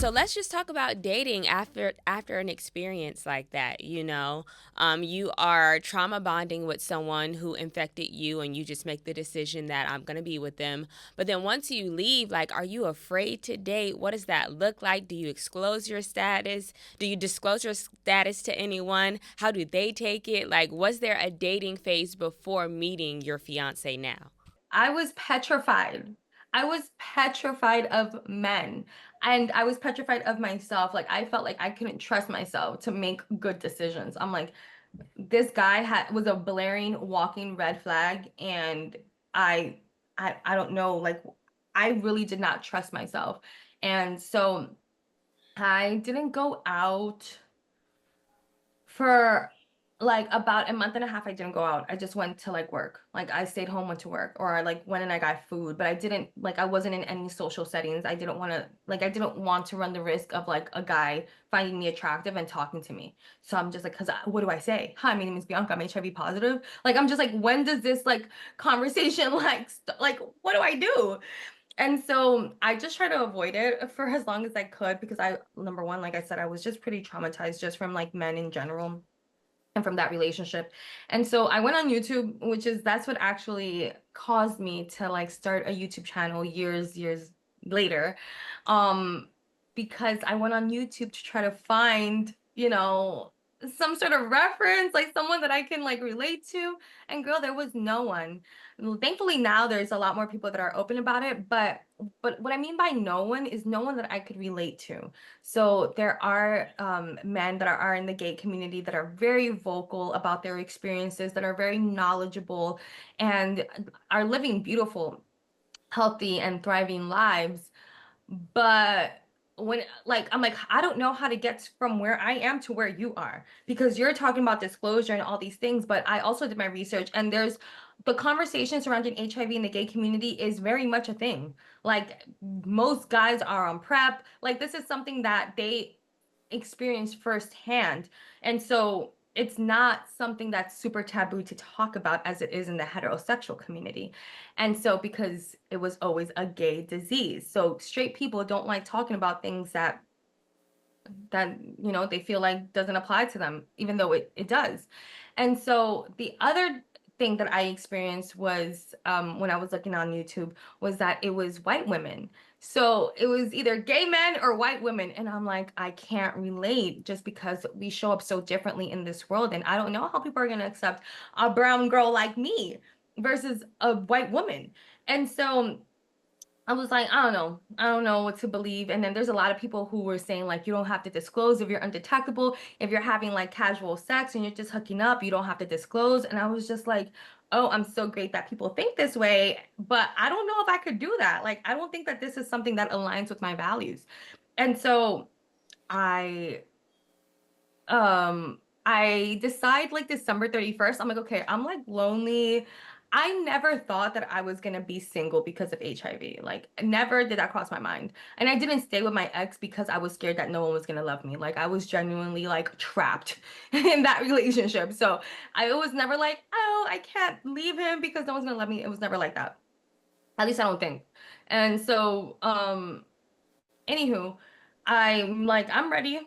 So let's just talk about dating after an experience like that. You are trauma bonding with someone who infected you, and you just make the decision that I'm gonna be with them. But then once you leave, like, are you afraid to date? What does that look like? Do you disclose your status? Do you disclose your status to anyone? How do they take it? Like, was there a dating phase before meeting your fiance now? I was petrified. I was petrified of men. And I was petrified of myself. Like I felt like I couldn't trust myself to make good decisions. I'm like, this guy was a blaring walking red flag, and I I don't know, like I really did not trust myself. And so I didn't go out for like about a month and a half. I didn't go out. I just went to like work. Like I stayed home, went to work, or I like went and I got food, but I didn't like I wasn't in any social settings. I didn't want to run the risk of like a guy finding me attractive and talking to me. So I'm just like, what do I say? Hi, my name is Bianca. I'm HIV positive. Like I'm just like, when does this like conversation like what do I do? And so I just try to avoid it for as long as I could, because number one, like I said, I was just pretty traumatized just from like men in general and from that relationship. And so I went on YouTube, that's what actually caused me to like start a YouTube channel years later. Um, because I went on YouTube to try to find, some sort of reference, like someone that I can like relate to. And girl, there was no one. Thankfully now there's a lot more people that are open about it, but what I mean by no one is no one that I could relate to. So there are men that are in the gay community that are very vocal about their experiences, that are very knowledgeable, and are living beautiful, healthy, and thriving lives. But when like I'm like, I don't know how to get from where I am to where you are, because you're talking about disclosure and all these things, but I also did my research, and there's the conversation surrounding HIV in the gay community is very much a thing. Like most guys are on PrEP. Like this is something that they experience firsthand. And so it's not something that's super taboo to talk about as it is in the heterosexual community. And so because it was always a gay disease. So straight people don't like talking about things that they feel like doesn't apply to them, even though it does. And so the other thing that I experienced was when I was looking on YouTube was that it was white women. So it was either gay men or white women. And I'm like, I can't relate just because we show up so differently in this world. And I don't know how people are going to accept a brown girl like me versus a white woman. And so I was like, I don't know. I don't know what to believe. And then there's a lot of people who were saying like you don't have to disclose if you're undetectable. If you're having like casual sex and you're just hooking up, you don't have to disclose. And I was just like, oh, I'm so great that people think this way, but I don't know if I could do that. Like, I don't think that this is something that aligns with my values. And so I I decide like December 31st. I'm like, okay, I'm like lonely. I never thought that I was gonna be single because of HIV. Like, never did that cross my mind. And I didn't stay with my ex because I was scared that no one was gonna love me. Like, I was genuinely like trapped in that relationship. So I was never like, oh, I can't leave him because no one's gonna love me. It was never like that. At least I don't think. And so, anywho, I'm like, I'm ready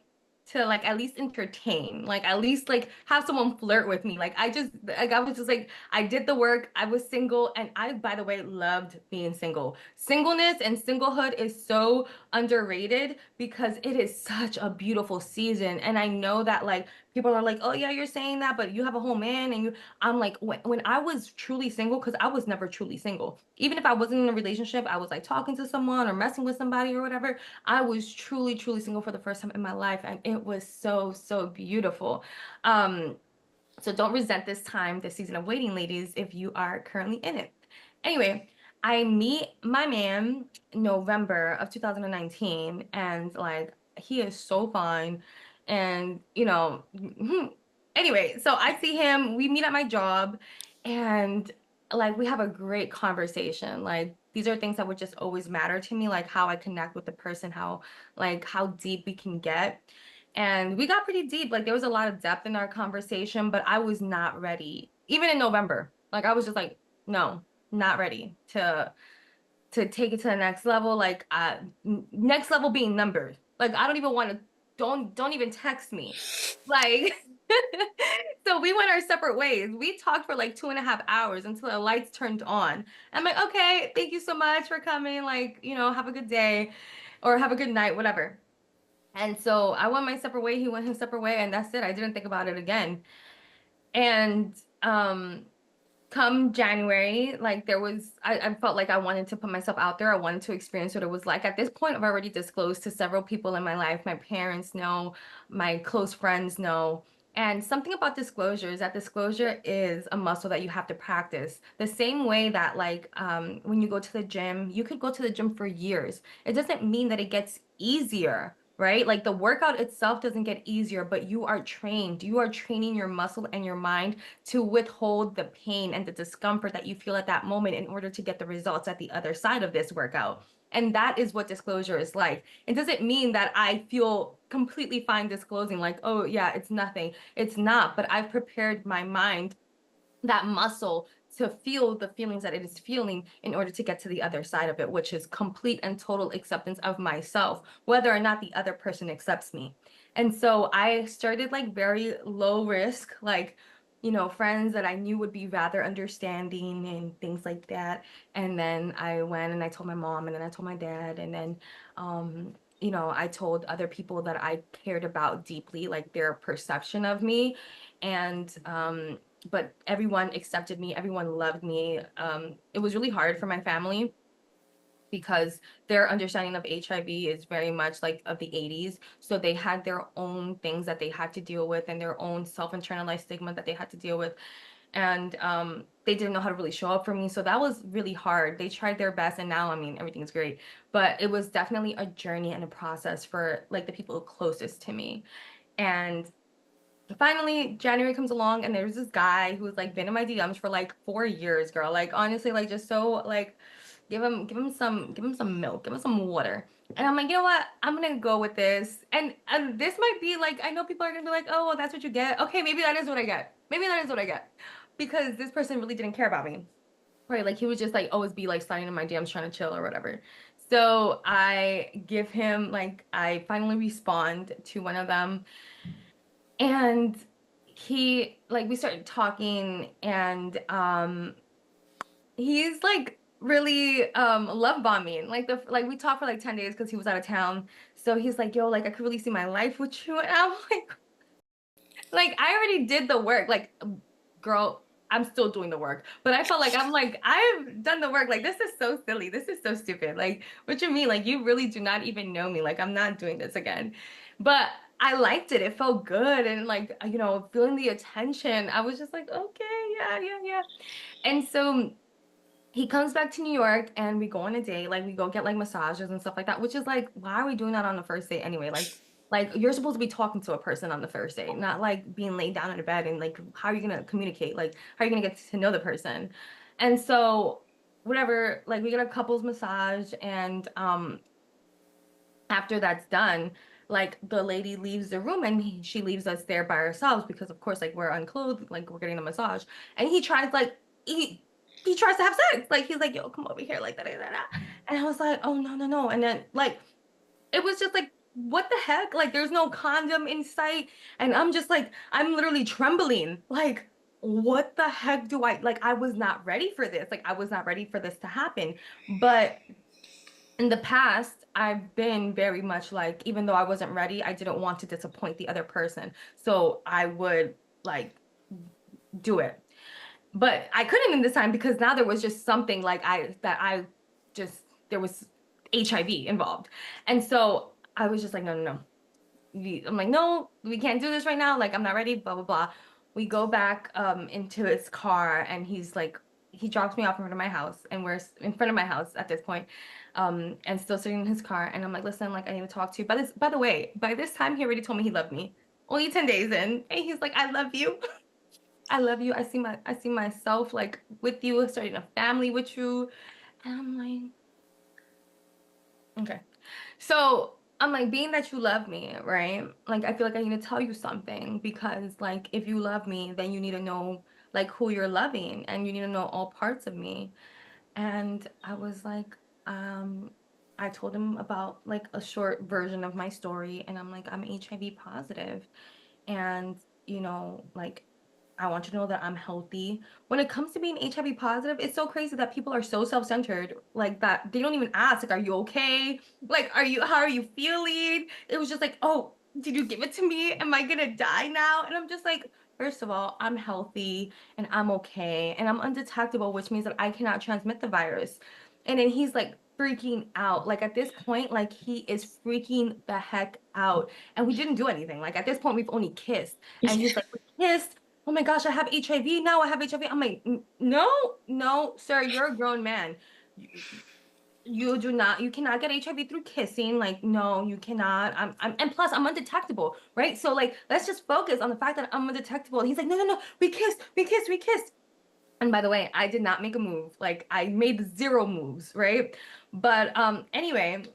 to like at least entertain, like at least like have someone flirt with me. I was just like, I did the work. I was single, and I, by the way, loved being single. Singleness and singlehood is so underrated because it is such a beautiful season. And I know that like people are like, oh yeah, you're saying that, but you have a whole man, and I'm like, when I was truly single, because I was never truly single. Even if I wasn't in a relationship, I was like talking to someone or messing with somebody or whatever. I was truly single for the first time in my life, and it was so beautiful. Um, so don't resent this season of waiting, ladies, if you are currently in it. Anyway, I meet my man November of 2019, and like he is so fine. And anyway, so I see him, we meet at my job, and like we have a great conversation. Like these are things that would just always matter to me, like how I connect with the person, how deep we can get. And we got pretty deep. Like there was a lot of depth in our conversation, but I was not ready. Even in November, like I was just like, no, not ready to take it to the next level. Like next level being numbers. Like, I don't even want to, don't even text me. Like, so we went our separate ways. We talked for like 2.5 hours until the lights turned on. I'm like, okay, thank you so much for coming. Like, have a good day or have a good night, whatever. And so I went my separate way. He went his separate way, and that's it. I didn't think about it again. And come January, like I felt like I wanted to put myself out there. I wanted to experience what it was like. At this point, I've already disclosed to several people in my life. My parents know, my close friends know. And something about disclosure is that disclosure is a muscle that you have to practice. The same way that like when you go to the gym, you could go to the gym for years. It doesn't mean that it gets easier, right? Like the workout itself doesn't get easier, but you are trained. You are training your muscle and your mind to withhold the pain and the discomfort that you feel at that moment in order to get the results at the other side of this workout. And that is what disclosure is like. It doesn't mean that I feel completely fine disclosing, like, oh, yeah, it's nothing. It's not, but I've prepared my mind, that muscle, to feel the feelings that it is feeling in order to get to the other side of it, which is complete and total acceptance of myself, whether or not the other person accepts me. And so I started like very low risk, like, friends that I knew would be rather understanding and things like that. And then I went and I told my mom, and then I told my dad, and then, I told other people that I cared about deeply, like their perception of me. And but everyone accepted me, everyone loved me. It was really hard for my family because their understanding of HIV is very much like of the 80s. So they had their own things that they had to deal with and their own self-internalized stigma that they had to deal with. And they didn't know how to really show up for me. So that was really hard. They tried their best, and now, I mean, everything's great. But it was definitely a journey and a process for like the people closest to me. And finally January comes along, and there's this guy who's like been in my DMs for like 4 years, girl. Like honestly, like just so like give him some milk, give him some water. And I'm like, you know what? I'm gonna go with this. And this might be like, I know people are gonna be like, oh, well, that's what you get. Okay, maybe that is what I get. Maybe that is what I get. Because this person really didn't care about me. Right. Like he would just like always be like sliding in my DMs trying to chill or whatever. So I give him like I finally respond to one of them, and he like we started talking, and he's like really love bombing, like the like we talked for like 10 days because he was out of town. So he's like, yo, like I could really see my life with you. And I'm like I already did the work, like girl, I'm still doing the work, but I felt like I'm like I've done the work. Like this is so silly, this is so stupid. Like what you mean, like you really do not even know me, like I'm not doing this again. But I liked it, it felt good, and like feeling the attention, I was just like, okay, yeah, yeah, yeah. And so he comes back to New York, and we go on a date. Like we go get like massages and stuff like that, which is like, why are we doing that on the first date anyway? Like you're supposed to be talking to a person on the first date, not like being laid down in a bed, and like how are you gonna communicate? Like how are you gonna get to know the person? And so whatever, like we get a couples massage, and after that's done, like the lady leaves the room, and she leaves us there by ourselves because of course like we're unclothed, like we're getting a massage. And he tries like he tries to have sex, like he's like, yo, come over here, like that, that, that. And I was like, oh, no, no, no. And then like it was just like, what the heck, like there's no condom in sight, and I'm just like, I'm literally trembling, like what the heck do I, like I was not ready for this, like I was not ready for this to happen. But in the past, I've been very much like, even though I wasn't ready, I didn't want to disappoint the other person. So I would like do it. But I couldn't in this time because now there was just something like I just, there was HIV involved. And so I was just like, no, no, no. I'm like, no, we can't do this right now. Like, I'm not ready, blah, blah, blah. We go back into his car, and he's like, he drops me off in front of my house, and we're in front of my house at this point, and still sitting in his car. And I'm like, listen, like I need to talk to you. By the way, by this time he already told me he loved me. Only 10 days in, and he's like, I love you. I love you. I see myself like with you, starting a family with you. And I'm like, okay. So I'm like, being that you love me, right? Like, I feel like I need to tell you something, because, like, if you love me, then you need to know, like, who you're loving, and you need to know all parts of me. And I was like, um, I told him about like a short version of my story, and I'm like, I'm HIV positive, and like I want you to know that I'm healthy. When it comes to being HIV positive, it's so crazy that people are so self-centered, like that they don't even ask, like, are you okay? Like, how are you feeling? It was just like, oh, did you give it to me? Am I gonna die now? And I'm just like, first of all, I'm healthy and I'm okay and I'm undetectable, which means that I cannot transmit the virus. And then he's like freaking out. Like at this point, like he is freaking the heck out. And we didn't do anything. Like at this point, we've only kissed. And he's like, we kissed. Oh my gosh, I have HIV now. I have HIV. I'm like, no, no, sir, you're a grown man. You, you do not, you cannot get HIV through kissing. Like, no, you cannot. And plus, I'm undetectable, right? So, like, let's just focus on the fact that I'm undetectable. And he's like, no, no, no, we kissed, we kissed, we kissed. And by the way, I did not make a move. Like I made zero moves, right? But anyway,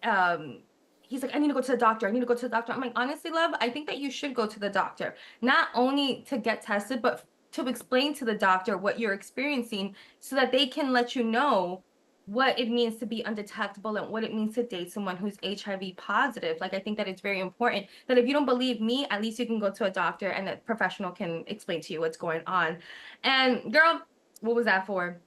um he's like, I need to go to the doctor. I need to go to the doctor. I'm like, honestly, love, I think that you should go to the doctor. Not only to get tested, but to explain to the doctor what you're experiencing so that they can let you know what it means to be undetectable and what it means to date someone who's HIV positive. Like, I think that it's very important that if you don't believe me, at least you can go to a doctor and a professional can explain to you what's going on. And girl, what was that for?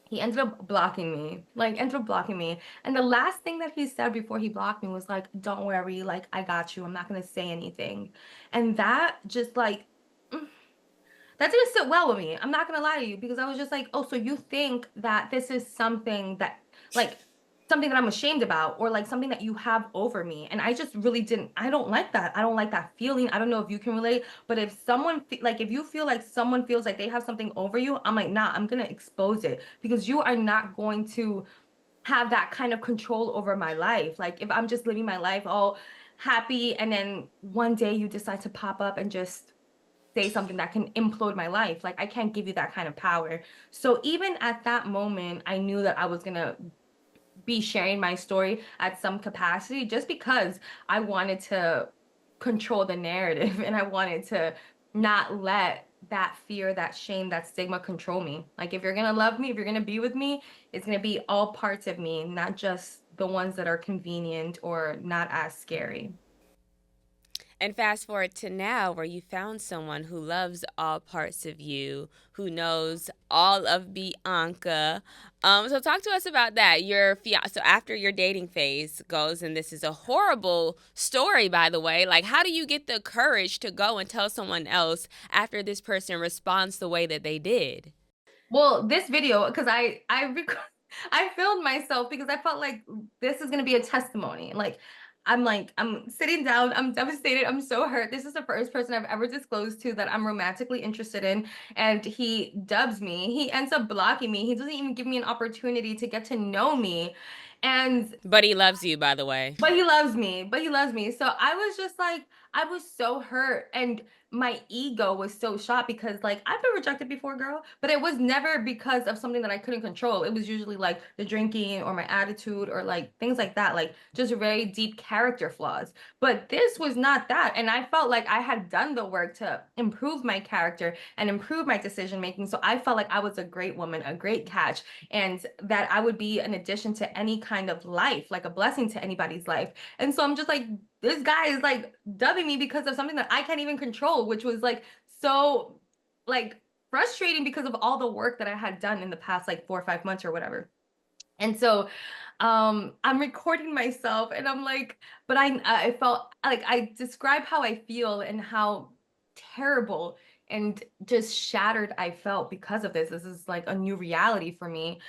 He ended up blocking me, like ended up blocking me. And the last thing that he said before he blocked me was like, don't worry, like I got you. I'm not gonna say anything. And that just like mm, that didn't sit well with me. I'm not gonna lie to you because I was just like, oh, so you think that this is something that like something that I'm ashamed about or like something that you have over me. And I just really didn't, I don't like that. I don't like that feeling. I don't know if you can relate, but if someone like if you feel like someone feels like they have something over you, I'm like, nah, I'm gonna expose it because you are not going to have that kind of control over my life. Like if I'm just living my life all happy and then one day you decide to pop up and just say something that can implode my life. Like I can't give you that kind of power. So even at that moment, I knew that I was gonna be sharing my story at some capacity just because I wanted to control the narrative and I wanted to not let that fear, that shame, that stigma control me. Like if you're gonna love me, if you're gonna be with me, it's gonna be all parts of me, not just the ones that are convenient or not as scary. And fast forward to now, where you found someone who loves all parts of you, who knows all of Bianca. So talk to us about that. So after your dating phase goes, and this is a horrible story, by the way. Like, how do you get the courage to go and tell someone else after this person responds the way that they did? Well, this video, because I filmed myself because I felt like this is gonna be a testimony. Like I'm sitting down, I'm devastated, I'm so hurt. This is the first person I've ever disclosed to that I'm romantically interested in, and he dubs me. He ends up blocking me. He doesn't even give me an opportunity to get to know me. And But he loves you, by the way. but he loves me. But he loves me. So I was just like, I was so hurt. And my ego was so shot because, like, I've been rejected before, girl, but it was never because of something that I couldn't control. It was usually like the drinking or my attitude or like things like that, like just very deep character flaws. But this was not that. And I felt like I had done the work to improve my character and improve my decision making. So I felt like I was a great woman, a great catch, and that I would be an addition to any kind of life, like a blessing to anybody's life. And so I'm just like, this guy is like dubbing me because of something that I can't even control, which was like so like frustrating because of all the work that I had done in the past like 4 or 5 months or whatever. And so I'm recording myself and I'm like, but I felt like I describe how I feel and how terrible and just shattered I felt because of this. This is like a new reality for me.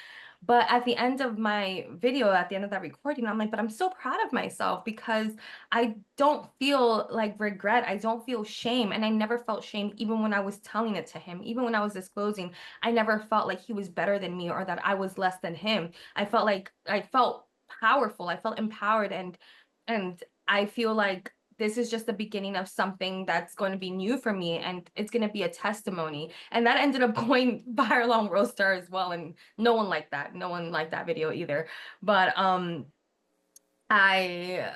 But at the end of my video, at the end of that recording, I'm like, but I'm so proud of myself because I don't feel like regret. I don't feel shame. And I never felt shame even when I was telling it to him, even when I was disclosing. I never felt like he was better than me or that I was less than him. I felt like I felt powerful. I felt empowered and I feel like this is just the beginning of something that's going to be new for me and it's going to be a testimony. And that ended up going viral on World Star as well. And no one liked that. No one liked that video either. But I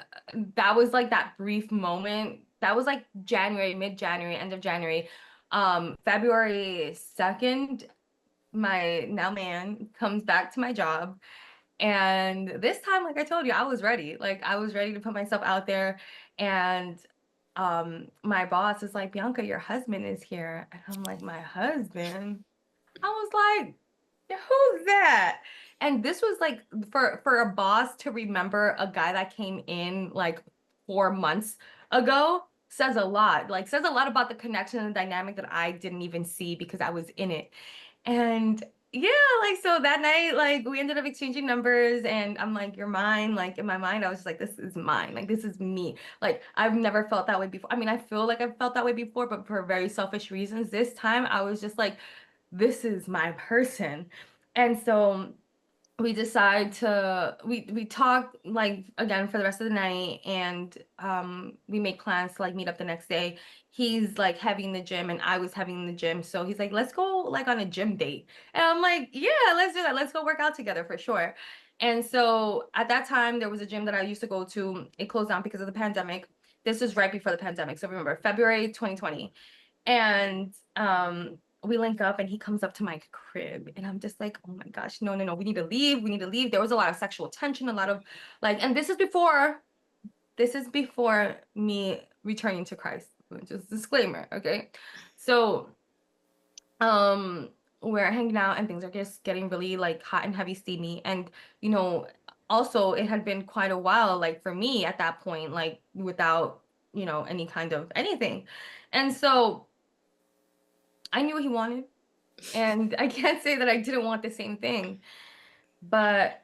that was like that brief moment. That was like January, mid-January, end of January. February 2nd, my now man comes back to my job And this time, like I told you, I was ready. Like I was ready to put myself out there. And my boss is like, Bianca, your husband is here. And I'm like, my husband? I was like, "Yeah, who's that?" And this was like for a boss to remember a guy that came in like 4 months ago says a lot. Like says a lot about the connection and the dynamic that I didn't even see because I was in it. And yeah, like so that night, like we ended up exchanging numbers and I'm like, you're mine. Like in my mind, I was just like, this is mine. Like this is me. Like I've never felt that way before. I mean, I feel like I've felt that way before, but for very selfish reasons. This time I was just like, this is my person. And so we decide to we talk like again for the rest of the night and we make plans to like meet up the next day. He's like having the gym and I was having the gym. So he's like, let's go like on a gym date. And I'm like, yeah, let's do that. Let's go work out together for sure. And so at that time there was a gym that I used to go to. It closed down because of the pandemic. This was right before the pandemic. So remember, February 2020. And we link up and he comes up to my crib and I'm just like, oh my gosh, no, no, no, we need to leave. We need to leave. There was a lot of sexual tension, a lot of like, and this is before me returning to Christ. Just disclaimer, okay? So we're hanging out and things are just getting really like hot and heavy, steamy. And you know, also it had been quite a while, like for me at that point, like without, any kind of anything. And so I knew what he wanted. And I can't say that I didn't want the same thing, but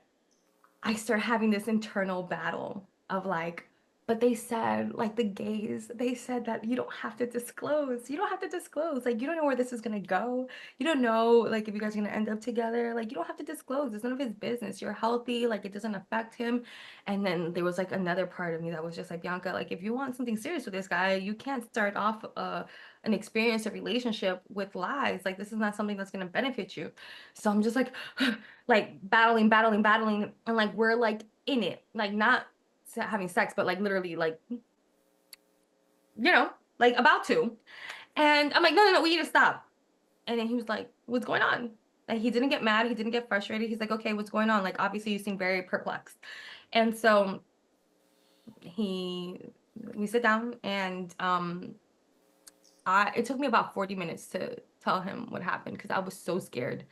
I start having this internal battle of like, but they said, like the gays, they said that you don't have to disclose. You don't have to disclose. Like, you don't know where this is gonna go. You don't know, like, if you guys are gonna end up together. Like, you don't have to disclose. It's none of his business. You're healthy. Like, it doesn't affect him. And then there was like another part of me that was just like, Bianca, like, if you want something serious with this guy, you can't start off an experience, a relationship with lies. Like, this is not something that's gonna benefit you. So I'm just like battling, battling, battling, and like we're like in it, like not having sex, but like literally, like like about to. And I'm like, no, no, no, we need to stop. And then he was like, what's going on? And he didn't get mad, he didn't get frustrated. He's like, okay, what's going on? Like, obviously, you seem very perplexed. And so he, we sit down, and it took me about 40 minutes to tell him what happened because I was so scared.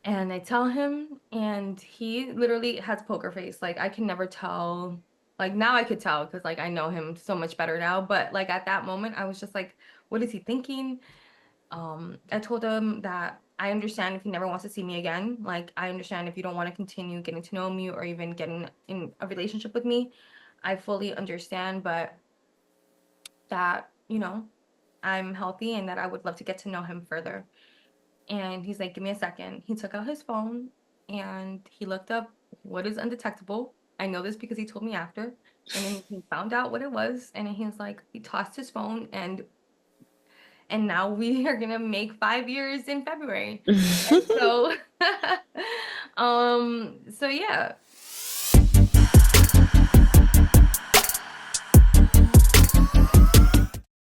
And I tell him, and he literally has poker face. Like I can never tell. Like now I could tell because like I know him so much better now. But like at that moment, I was just like, what is he thinking? I told him that I understand if he never wants to see me again. Like I understand if you don't want to continue getting to know me or even getting in a relationship with me. I fully understand, but that, I'm healthy and that I would love to get to know him further. And he's like, give me a second. He took out his phone and he looked up what is undetectable. I know this because he told me after. And then he found out what it was. And he was like, he tossed his phone and now we are gonna make 5 years in February. And so so yeah.